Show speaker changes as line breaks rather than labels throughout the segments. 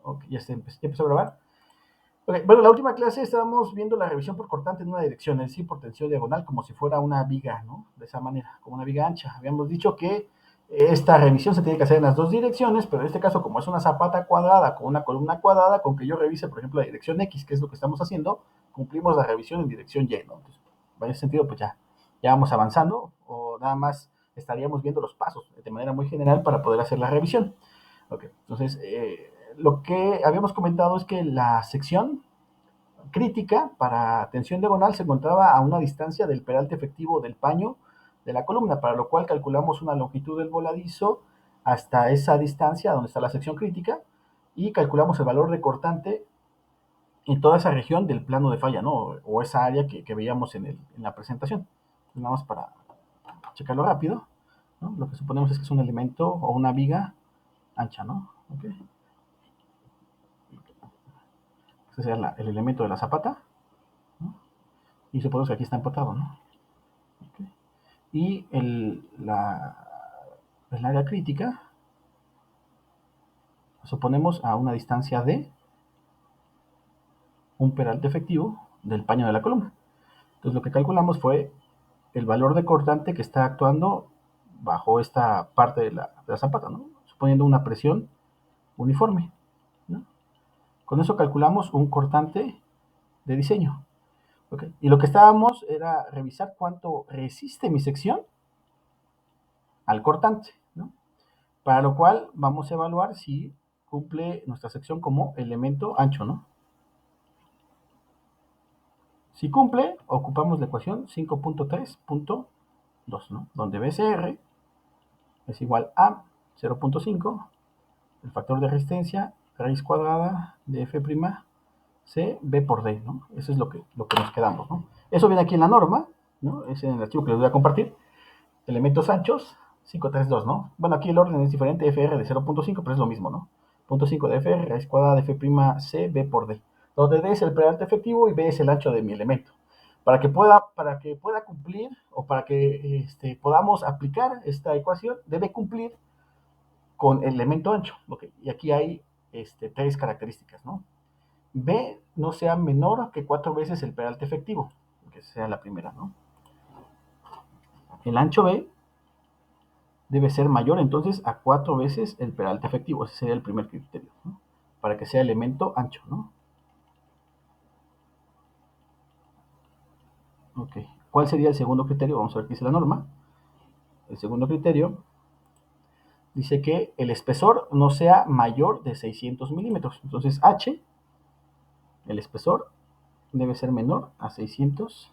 Ok, ya empezó a grabar. Okay, bueno, la última clase estábamos viendo la revisión por cortante en una dirección, es decir, por tensión diagonal, como si fuera una viga, ¿no? De esa manera, como una viga ancha. Habíamos dicho que esta revisión se tiene que hacer en las dos direcciones, pero en este caso, como es una zapata cuadrada con una columna cuadrada, con que yo revise, por ejemplo, la dirección X, que es lo que estamos haciendo, cumplimos la revisión en dirección Y, ¿no? Entonces, en ese sentido, pues ya vamos avanzando, o nada más estaríamos viendo los pasos de manera muy general para poder hacer la revisión. Ok, entonces, lo que habíamos comentado es que la sección crítica para tensión diagonal se encontraba a una distancia del peralte efectivo del paño de la columna, para lo cual calculamos una longitud del voladizo hasta esa distancia donde está la sección crítica y calculamos el valor de cortante en toda esa región del plano de falla, ¿no? O esa área que veíamos en la presentación. Nada más para checarlo rápido, ¿no? Lo que suponemos es que es un elemento o una viga ancha, ¿no? Okay. Ese sería el elemento de la zapata, ¿no? Y suponemos que aquí está empatado, ¿no? Okay. Y el área crítica suponemos a una distancia de un peralte efectivo del paño de la columna. Entonces lo que calculamos fue el valor de cortante que está actuando bajo esta parte de la zapata, ¿no? Suponiendo una presión uniforme, ¿no? Con eso calculamos un cortante de diseño. Okay. Y lo que estábamos era revisar cuánto resiste mi sección al cortante, ¿no? Para lo cual vamos a evaluar si cumple nuestra sección como elemento ancho, ¿no? Si cumple, ocupamos la ecuación 5.3.2, ¿no? Donde BCR es igual a 0.5, el factor de resistencia, raíz cuadrada de F' C, B por D, ¿no? Eso es lo que nos quedamos, ¿no? Eso viene aquí en la norma, ¿no? Es en el archivo que les voy a compartir. Elementos anchos, 532, ¿no? Bueno, aquí el orden es diferente, FR de 0.5, pero es lo mismo, ¿no? 0.5 de FR, raíz cuadrada de F' C, B por D. Donde D es el peralte efectivo y B es el ancho de mi elemento. Para que pueda cumplir o para que podamos aplicar esta ecuación, debe cumplir con el elemento ancho. Okay. Y aquí hay tres características, ¿no? B no sea menor que 4 veces el peralte efectivo, que sea la primera, ¿no? El ancho B debe ser mayor entonces a 4 veces el peralte efectivo. Ese sería el primer criterio, ¿no? Para que sea elemento ancho, ¿no? Ok. ¿Cuál sería el segundo criterio? Vamos a ver qué dice la norma. El segundo criterio dice que el espesor no sea mayor de 600 milímetros. Entonces H, el espesor, debe ser menor a 600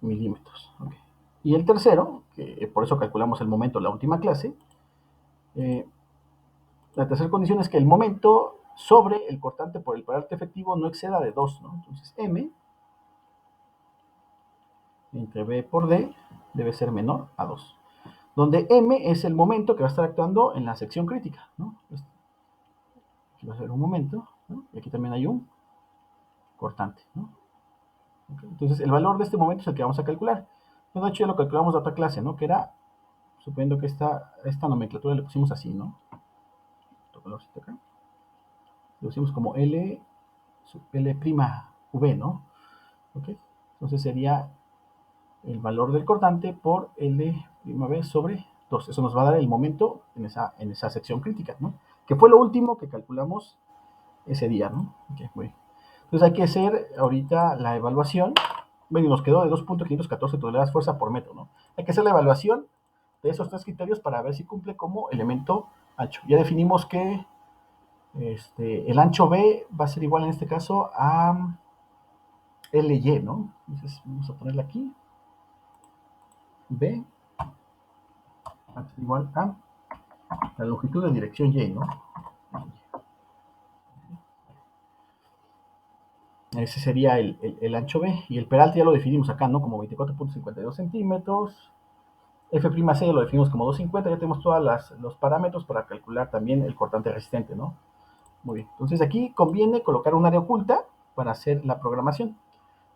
milímetros. Okay. Y el tercero, que por eso calculamos el momento en la última clase, la tercera condición es que el momento sobre el cortante por el peralte efectivo no exceda de 2, ¿no? Entonces M entre B por D debe ser menor a 2. Donde M es el momento que va a estar actuando en la sección crítica, ¿no? Aquí va a ser un momento, ¿no? Y aquí también hay un cortante, ¿no? Okay. Entonces el valor de este momento es el que vamos a calcular. De hecho ya lo calculamos en otra clase, ¿no? Que era, suponiendo que esta nomenclatura le pusimos así, ¿no? Otro colorcito acá. Lo pusimos como L V, ¿no? ¿Ok? Entonces sería el valor del cortante por L'(V) sobre 2. Eso nos va a dar el momento en esa sección crítica, ¿no? Que fue lo último que calculamos ese día, ¿no? Okay, muy bien. Entonces hay que hacer ahorita la evaluación. Bueno, nos quedó de 2.514 toneladas fuerza por metro, ¿no? Hay que hacer la evaluación de esos tres criterios para ver si cumple como elemento ancho. Ya definimos que el ancho B va a ser igual en este caso a LY, ¿no? Entonces vamos a ponerle aquí. B va a ser igual a la longitud de dirección Y, ¿no? Ese sería el ancho B. Y el peralte ya lo definimos acá, ¿no? Como 24.52 centímetros. F'C lo definimos como 250. Ya tenemos todos los parámetros para calcular también el cortante resistente, ¿no? Muy bien. Entonces aquí conviene colocar un área oculta para hacer la programación.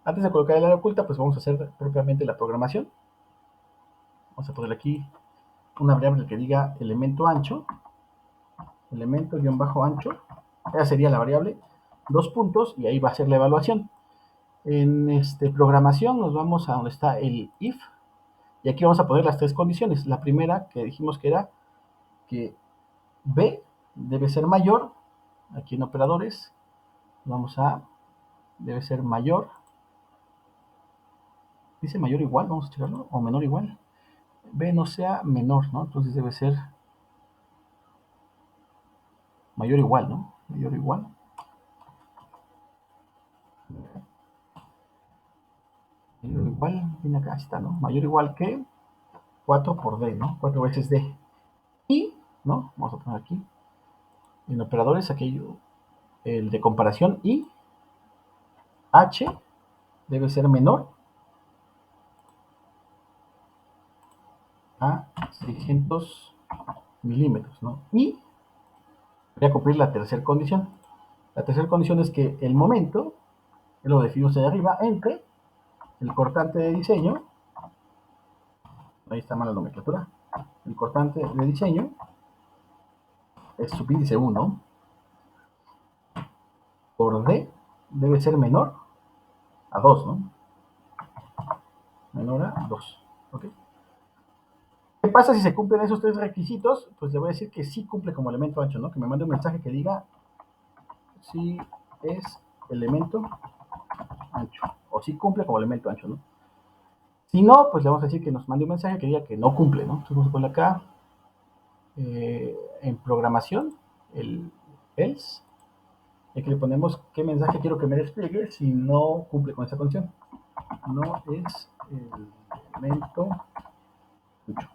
Antes de colocar el área oculta, pues vamos a hacer propiamente la programación. Vamos a poner aquí una variable que diga elemento ancho, elemento-ancho, Esa sería la variable, 2 puntos, y ahí va a ser la evaluación. En programación nos vamos a donde está el if, y aquí vamos a poner las tres condiciones. La primera que dijimos que era que b debe ser mayor, aquí en operadores, vamos a, debe ser mayor, dice mayor o igual, vamos a checarlo, o menor o igual, b no sea menor, ¿no? Entonces debe ser mayor o igual, ¿no? Mayor o igual. Mayor o igual, viene acá, está, ¿no? Mayor o igual que 4 por d, ¿no? 4 veces d. Y, ¿no? Vamos a poner aquí, en operadores, aquello, el de comparación, y h debe ser menor a 600 milímetros, ¿no? Y voy a cumplir la tercera condición. La tercera condición es que el momento, lo definimos ahí arriba, entre el cortante de diseño, ahí está mal la nomenclatura, el cortante de diseño es subíndice 1 por d debe ser menor a 2, ¿no? Menor a 2, ¿ok? ¿Qué pasa si se cumplen esos tres requisitos? Pues le voy a decir que sí cumple como elemento ancho, ¿no? Que me mande un mensaje que diga si es elemento ancho, o si cumple como elemento ancho, ¿no? Si no, pues le vamos a decir que nos mande un mensaje que diga que no cumple, ¿no? Entonces vamos a poner acá, en programación, el else, y aquí le ponemos qué mensaje quiero que me despliegue si no cumple con esa condición. No es elemento ancho.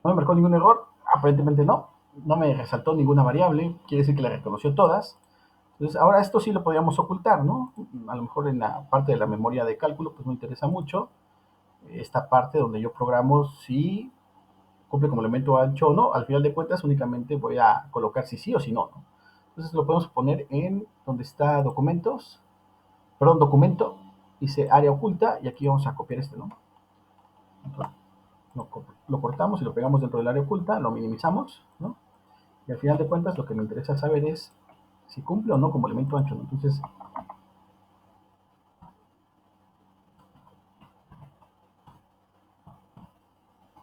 No me marcó ningún error, aparentemente no. No me resaltó ninguna variable, quiere decir que la reconoció todas. Entonces, ahora esto sí lo podríamos ocultar, ¿no? A lo mejor en la parte de la memoria de cálculo, pues no interesa mucho. Esta parte donde yo programo si cumple como elemento ancho o no. Al final de cuentas, únicamente voy a colocar si sí o si no, ¿no? Entonces, lo podemos poner en donde está documentos, perdón, documento, dice área oculta, y aquí vamos a copiar ¿no? Entonces, lo cortamos y lo pegamos dentro del área oculta, lo minimizamos, ¿no? Y al final de cuentas, lo que me interesa saber es si cumple o no como elemento ancho, ¿no? Entonces,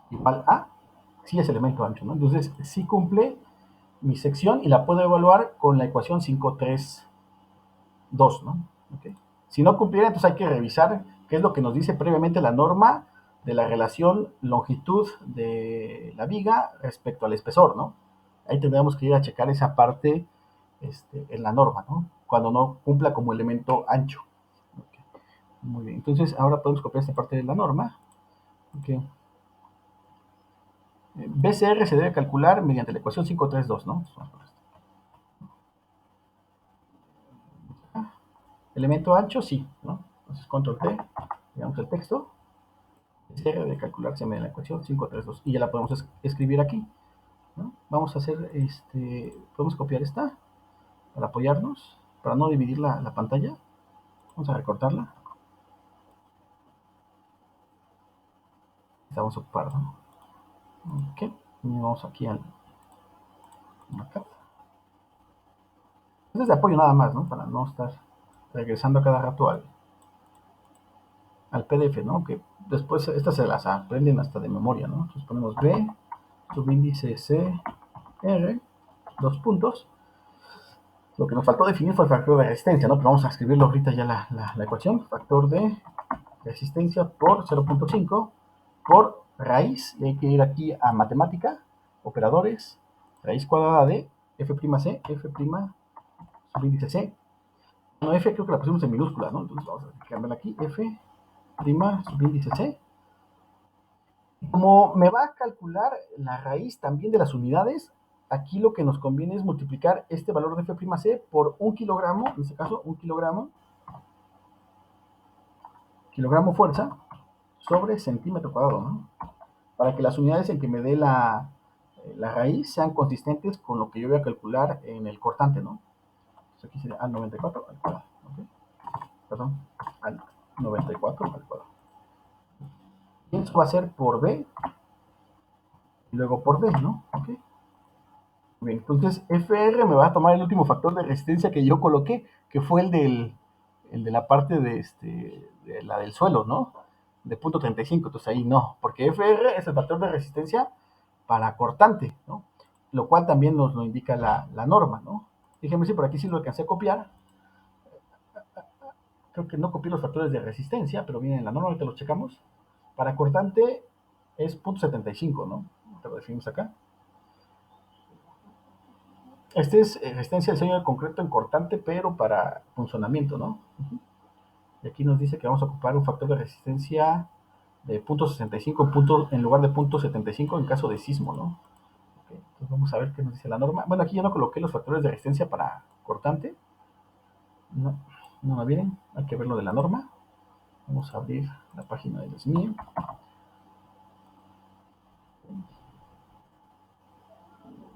igual a, sí es elemento ancho, ¿no? Entonces, sí cumple mi sección y la puedo evaluar con la ecuación 532, ¿no? ¿Okay? Si no cumpliera, entonces hay que revisar qué es lo que nos dice previamente la norma de la relación longitud de la viga respecto al espesor, ¿no? Ahí tendríamos que ir a checar esa parte en la norma, ¿no? Cuando no cumpla como elemento ancho. Okay. Muy bien, entonces ahora podemos copiar esta parte de la norma. Okay. BCR se debe calcular mediante la ecuación 532, ¿no? Elemento ancho, sí, ¿no? Entonces, control T, digamos el texto. BCR debe calcularse mediante la ecuación 532. Y ya la podemos escribir aquí, ¿no? Vamos a hacer, podemos copiar esta para apoyarnos, para no dividir la pantalla. Vamos a recortarla. Vamos a ocupar, ¿no? Ok, y vamos aquí al markup. Este es de apoyo nada más, ¿no? Para no estar regresando a cada rato al PDF, ¿no? Que después estas se las aprenden hasta de memoria, ¿no? Entonces ponemos B, subíndice C, R, 2 puntos. Lo que nos faltó definir fue el factor de resistencia, ¿no? Pero vamos a escribirlo ahorita ya la ecuación. Factor de resistencia por 0.5 por raíz, y hay que ir aquí a matemática, operadores, raíz cuadrada de F'C, F' subíndice C. No, F creo que la pusimos en minúscula, ¿no? Entonces vamos a cambiar aquí, F' subíndice C. Como me va a calcular la raíz también de las unidades, aquí lo que nos conviene es multiplicar este valor de F'C por 1 kilogramo, en este caso 1 kilogramo fuerza sobre centímetro cuadrado, ¿no? Para que las unidades en que me dé la raíz sean consistentes con lo que yo voy a calcular en el cortante, ¿no? Entonces aquí sería al 94 al cuadrado, ¿ok? Perdón, al 94 al cuadrado. Y eso va a ser por B y luego por D, ¿no? ¿Ok? Bien, entonces FR me va a tomar el último factor de resistencia que yo coloqué, que fue el de la parte de la del suelo, ¿no? De punto 35, entonces ahí no, porque FR es el factor de resistencia para cortante, ¿no? Lo cual también nos lo indica la norma, ¿no? Déjenme si por aquí sí lo alcancé a copiar. Creo que no copié los factores de resistencia, pero viene en la norma, ahorita los checamos. Para cortante es punto 75, ¿no? Te lo definimos acá. Este es resistencia del diseño de concreto en cortante, pero para funcionamiento, ¿no? Y aquí nos dice que vamos a ocupar un factor de resistencia de punto 65 en lugar de punto 75 en caso de sismo, ¿no? Okay, entonces vamos a ver qué nos dice la norma. Bueno, aquí ya no coloqué los factores de resistencia para cortante. No, no me vienen. Hay que ver lo de la norma. Vamos a abrir la página de SMIE.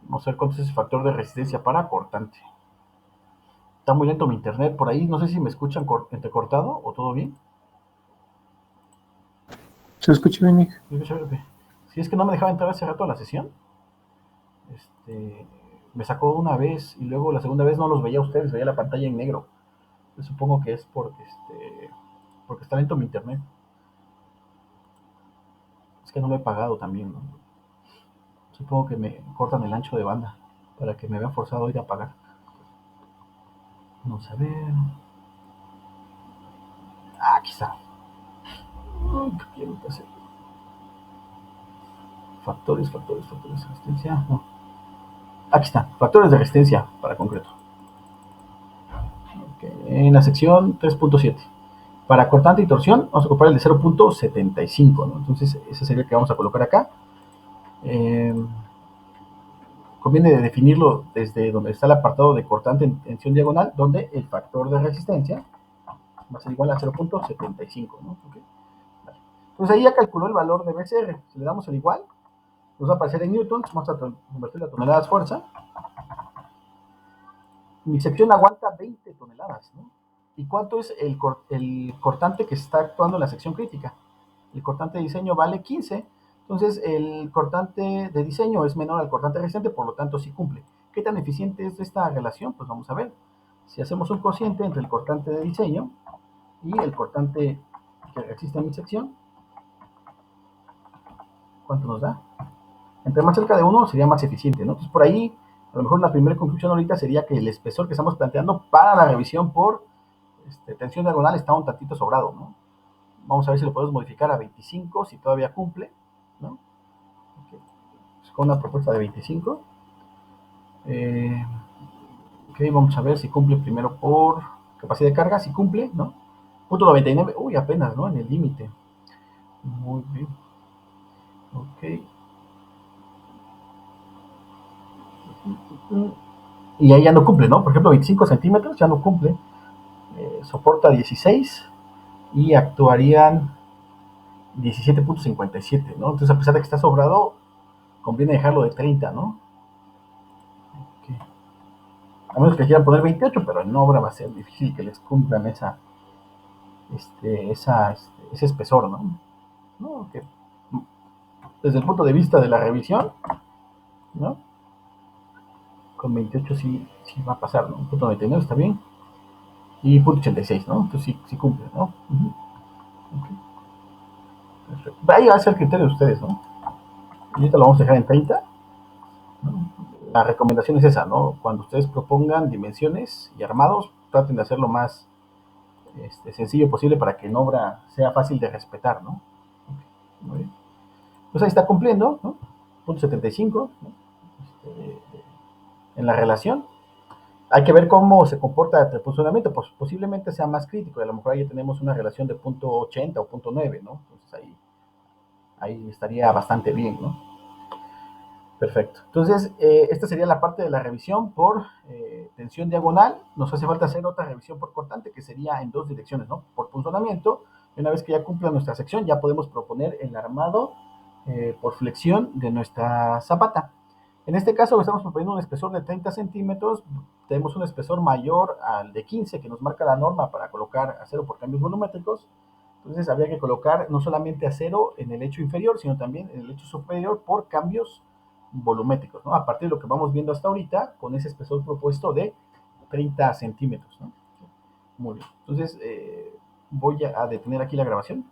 Vamos a ver cuánto es el factor de resistencia para cortante. Está muy lento mi internet por ahí. No sé si me escuchan entrecortado o todo bien.
¿Se escucha bien, Nick?
Si es que no me dejaba entrar hace rato a la sesión, me sacó una vez y luego la segunda vez no los veía a ustedes, veía la pantalla en negro. Yo supongo que es porque está lento mi internet. Es que no lo he pagado también, ¿no? Supongo que me cortan el ancho de banda para que me vean forzado a ir a pagar. Vamos a ver. Ah, aquí está. ¿Qué quiero hacer? Factores de resistencia. No. Aquí está, factores de resistencia para concreto. Okay. En la sección 3.7. Para cortante y torsión, vamos a ocupar el de 0.75, ¿no? Entonces, ese sería el que vamos a colocar acá. Conviene definirlo desde donde está el apartado de cortante en tensión diagonal, donde el factor de resistencia va a ser igual a 0.75, ¿no? Okay. Vale. Entonces ahí ya calculó el valor de BCR. Si le damos el igual, nos va a aparecer en newtons, vamos a convertir a toneladas fuerza. Mi sección aguanta 20 toneladas, ¿no? ¿Y cuánto es el cortante que está actuando en la sección crítica? El cortante de diseño vale 15, entonces el cortante de diseño es menor al cortante resistente, por lo tanto sí cumple. ¿Qué tan eficiente es esta relación? Pues vamos a ver. Si hacemos un cociente entre el cortante de diseño y el cortante que resiste en mi sección, ¿cuánto nos da? Entre más cerca de 1 sería más eficiente, ¿no? Entonces por ahí, a lo mejor la primera conclusión ahorita sería que el espesor que estamos planteando para la revisión por tensión diagonal está un tantito sobrado, ¿no? Vamos a ver si lo podemos modificar a 25, si todavía cumple, ¿no? Okay. Pues con una propuesta de 25. Ok, vamos a ver si cumple primero por capacidad de carga, si cumple, ¿no? Punto 99, uy, apenas, ¿no? En el límite. Muy bien. Ok. Y ahí ya no cumple, ¿no? Por ejemplo, 25 centímetros ya no cumple. Soporta 16 y actuarían 17.57, ¿no? Entonces, a pesar de que está sobrado, conviene dejarlo de 30, ¿no? Okay. A menos que quieran poner 28, pero en obra va a ser difícil que les cumplan ese espesor, ¿no? ¿No? Que desde el punto de vista de la revisión, ¿no? Con 28 sí va a pasar, ¿no? Punto 99 está bien. Y punto 86, ¿no? Entonces sí cumple, ¿no? Okay. Perfecto. Ahí va a ser el criterio de ustedes, ¿no? Y ahorita lo vamos a dejar en 30, ¿no? La recomendación es esa, ¿no? Cuando ustedes propongan dimensiones y armados, traten de hacerlo más sencillo posible para que en obra sea fácil de respetar, ¿no? Okay. Muy bien. Pues ahí está cumpliendo, ¿no? Punto 75, ¿no? En la relación. Hay que ver cómo se comporta el funcionamiento, pues posiblemente sea más crítico, y a lo mejor ahí tenemos una relación de punto 80 o punto 9, ¿no? Entonces ahí estaría bastante bien, ¿no? Perfecto. Entonces, esta sería la parte de la revisión por tensión diagonal. Nos hace falta hacer otra revisión por cortante, que sería en dos direcciones, ¿no? Por punzonamiento. Y una vez que ya cumpla nuestra sección, ya podemos proponer el armado por flexión de nuestra zapata. En este caso, estamos proponiendo un espesor de 30 centímetros. Tenemos un espesor mayor al de 15 que nos marca la norma para colocar acero por cambios volumétricos. Entonces, habría que colocar no solamente acero en el lecho inferior, sino también en el lecho superior por cambios volumétricos, ¿no? A partir de lo que vamos viendo hasta ahorita, con ese espesor propuesto de 30 centímetros, ¿no? Muy bien. Entonces, voy a detener aquí la grabación.